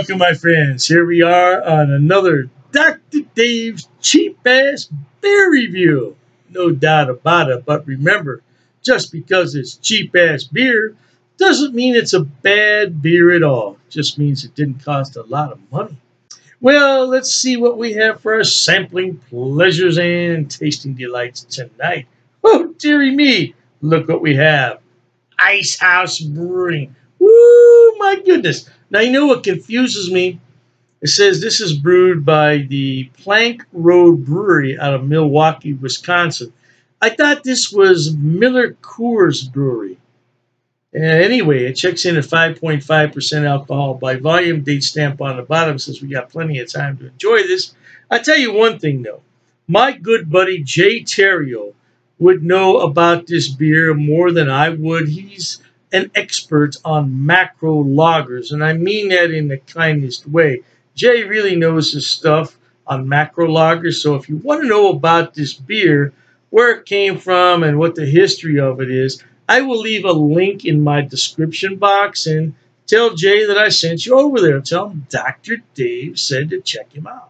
Welcome, my friends. Here we are on another Dr. Dave's Cheap Ass Beer Review. No doubt about it, but remember, just because it's cheap ass beer doesn't mean it's a bad beer at all. It just means it didn't cost a lot of money. Well, let's see what we have for our sampling pleasures and tasting delights tonight. Oh, dearie me, look what we have. Icehouse Brewing. Woo, my goodness. Now, you know what confuses me? It says this is brewed by the Plank Road Brewery out of Milwaukee, Wisconsin. I thought this was Miller Coors Brewery. Anyway, it checks in at 5.5% alcohol by volume. Date stamp on the bottom says we got plenty of time to enjoy this. I tell you one thing, though. My good buddy Jay Terrio would know about this beer more than I would. He's an expert on macro lagers, and I mean that in the kindest way. Jay really knows his stuff on macro lagers, so if you want to know about this beer, where it came from, and what the history of it is, I will leave a link in my description box and tell Jay that I sent you over there. Tell him Dr. Dave said to check him out.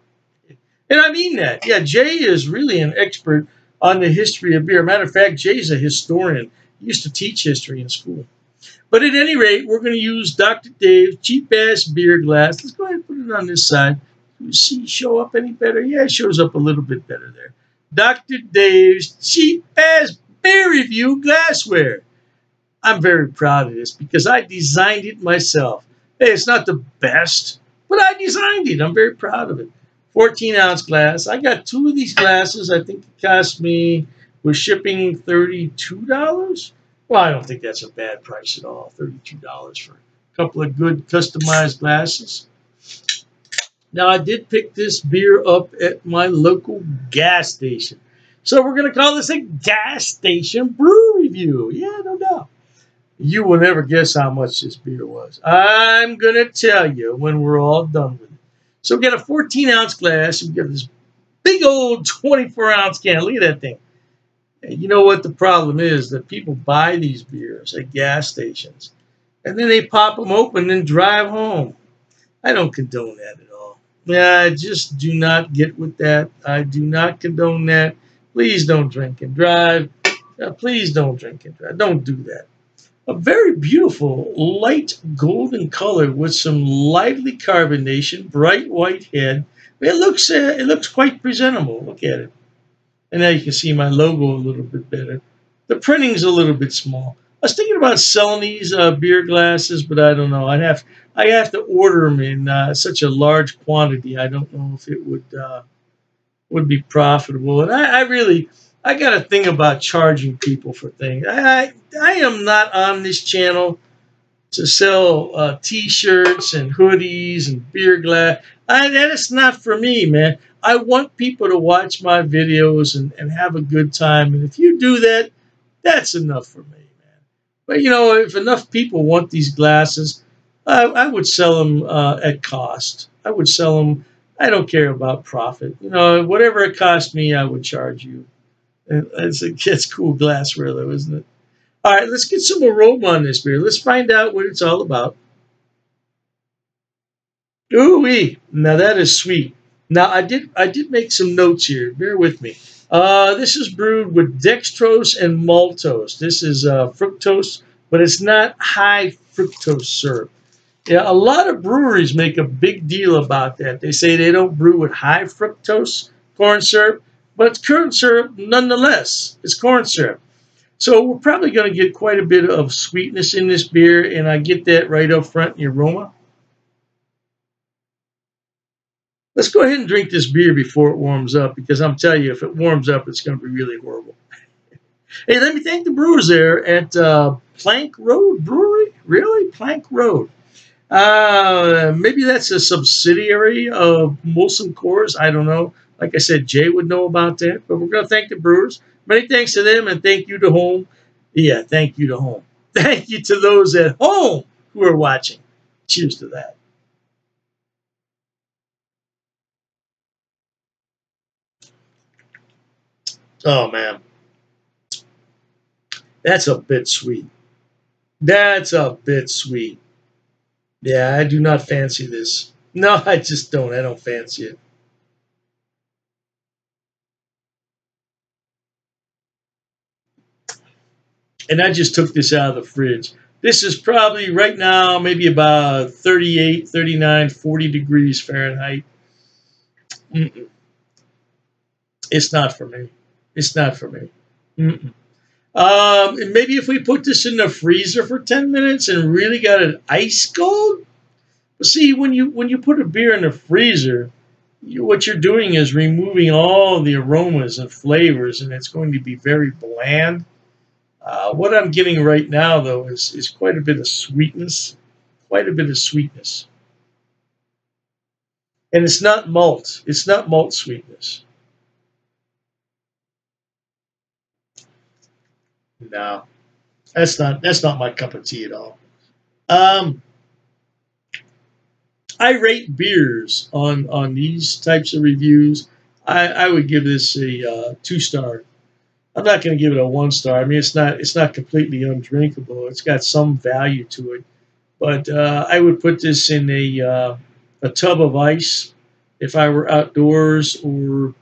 And I mean that. Yeah, Jay is really an expert on the history of beer. Matter of fact, Jay's a historian. He used to teach history in school. But at any rate, we're going to use Dr. Dave's cheap-ass beer glass. Let's go ahead and put it on this side. Do you see it show up any better? Yeah, it shows up a little bit better there. Dr. Dave's cheap-ass beer review glassware. I'm very proud of this because I designed it myself. Hey, it's not the best, but I designed it. I'm very proud of it. 14-ounce glass. I got two of these glasses. I think it cost me, with shipping, $32. Well, I don't think that's a bad price at all. $32 for a couple of good customized glasses. Now, I did pick this beer up at my local gas station. So we're going to call this a gas station brew review. Yeah, no doubt. You will never guess how much this beer was. I'm going to tell you when we're all done with it. So we got a 14-ounce glass. We got this big old 24-ounce can. Look at that thing. And you know what the problem is? That people buy these beers at gas stations, and then they pop them open and drive home. I don't condone that at all. Yeah, I just do not get with that. I do not condone that. Please don't drink and drive. Please don't drink and drive. Don't do that. A very beautiful light golden color with some lively carbonation, bright white head. It looks quite presentable. Look at it. And now you can see my logo a little bit better. The printing's a little bit small. I was thinking about selling these beer glasses, but I don't know. I have to order them in such a large quantity. I don't know if it would be profitable. And I got a thing about charging people for things. I am not on this channel to sell T-shirts and hoodies and beer glass. That is not for me, man. I want people to watch my videos and have a good time. And if you do that, that's enough for me, man. But, you know, if enough people want these glasses, I would sell them at cost. I would sell them. I don't care about profit. You know, whatever it cost me, I would charge you. It's cool glassware, though, isn't it? All right, let's get some aroma on this beer. Let's find out what it's all about. Ooh-wee. Now, that is sweet. Now, I did make some notes here. Bear with me. This is brewed with dextrose and maltose. This is fructose, but it's not high fructose syrup. Yeah, a lot of breweries make a big deal about that. They say they don't brew with high fructose corn syrup, but it's corn syrup nonetheless. It's corn syrup. So we're probably going to get quite a bit of sweetness in this beer, and I get that right up front in the aroma. Let's go ahead and drink this beer before it warms up, because I'm telling you, if it warms up, it's going to be really horrible. Hey, let me thank the brewers there at Plank Road Brewery. Really? Plank Road. Maybe that's a subsidiary of Molson Coors. I don't know. Like I said, Jay would know about that. But we're going to thank the brewers. Many thanks to them, and thank you to home. Yeah, thank you to home. Thank you to those at home who are watching. Cheers to that. Oh, man. That's a bit sweet. That's a bit sweet. Yeah, I do not fancy this. No, I just don't. I don't fancy it. And I just took this out of the fridge. This is probably right now maybe about 38, 39, 40 degrees Fahrenheit. Mm-mm. It's not for me. It's not for me. Mm-mm. And maybe if we put this in the freezer for 10 minutes and really got it ice cold. But see, when you put a beer in the freezer, what you're doing is removing all the aromas and flavors, and it's going to be very bland. What I'm getting right now, though, is quite a bit of sweetness, quite a bit of sweetness, and it's not malt. It's not malt sweetness. No, that's not my cup of tea at all. Um, I rate beers on these types of reviews. I would give this a 2 star. I'm not going to give it a 1 star. I mean, it's not completely undrinkable. It's got some value to it, but I would put this in a tub of ice if I were outdoors, or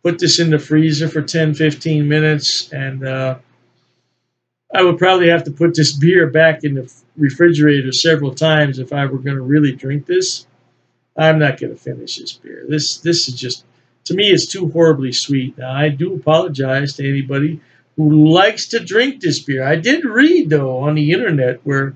put this in the freezer for 10, 15 minutes, and I would probably have to put this beer back in the refrigerator several times if I were going to really drink this. I'm not going to finish this beer. This is just, to me, it's too horribly sweet. Now, I do apologize to anybody who likes to drink this beer. I did read, though, on the internet where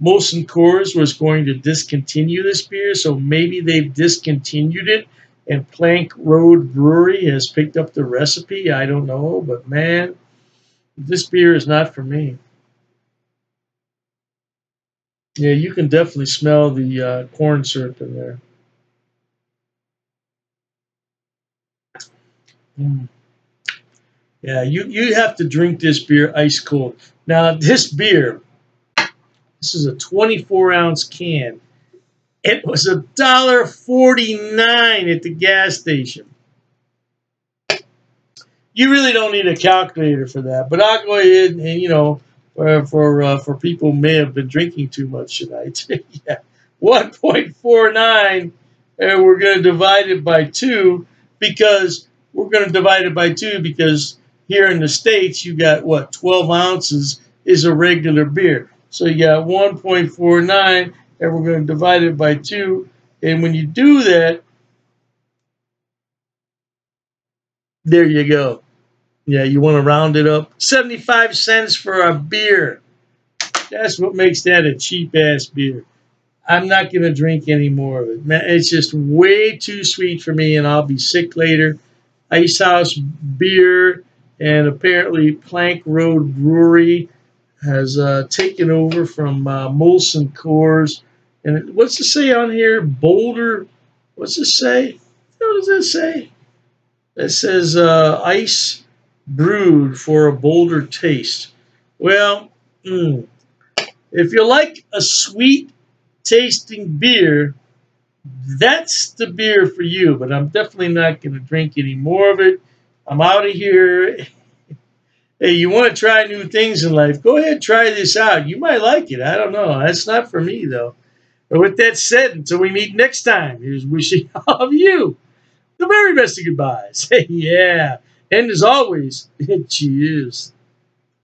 Molson Coors was going to discontinue this beer, so maybe they've discontinued it, and Plank Road Brewery has picked up the recipe. I don't know, but man, this beer is not for me. Yeah, you can definitely smell the corn syrup in there. Mm. Yeah, you have to drink this beer ice cold. Now, this is a 24-ounce can. It was $1.49 at the gas station. You really don't need a calculator for that, but I'll go ahead and, for people who may have been drinking too much tonight, yeah, 1.49, and we're going to divide it by two because here in the States you got what, 12 ounces is a regular beer, so you got 1.49, and we're going to divide it by two, and when you do that, there you go. Yeah, you want to round it up. 75 cents for a beer. That's what makes that a cheap ass beer. I'm not going to drink any more of it. Man, it's just way too sweet for me, and I'll be sick later. Icehouse beer, and apparently Plank Road Brewery has taken over from Molson Coors. And what's it say on here? Boulder. What's it say? What does it say? It says ice brewed for a bolder taste. Well, if you like a sweet tasting beer, that's the beer for you. But I'm definitely not going to drink any more of it. I'm out of here. Hey, you want to try new things in life? Go ahead, try this out. You might like it. I don't know. That's not for me, though. But with that said, until we meet next time, here's wishing all of you the very best of goodbyes. Yeah. And as always, cheers.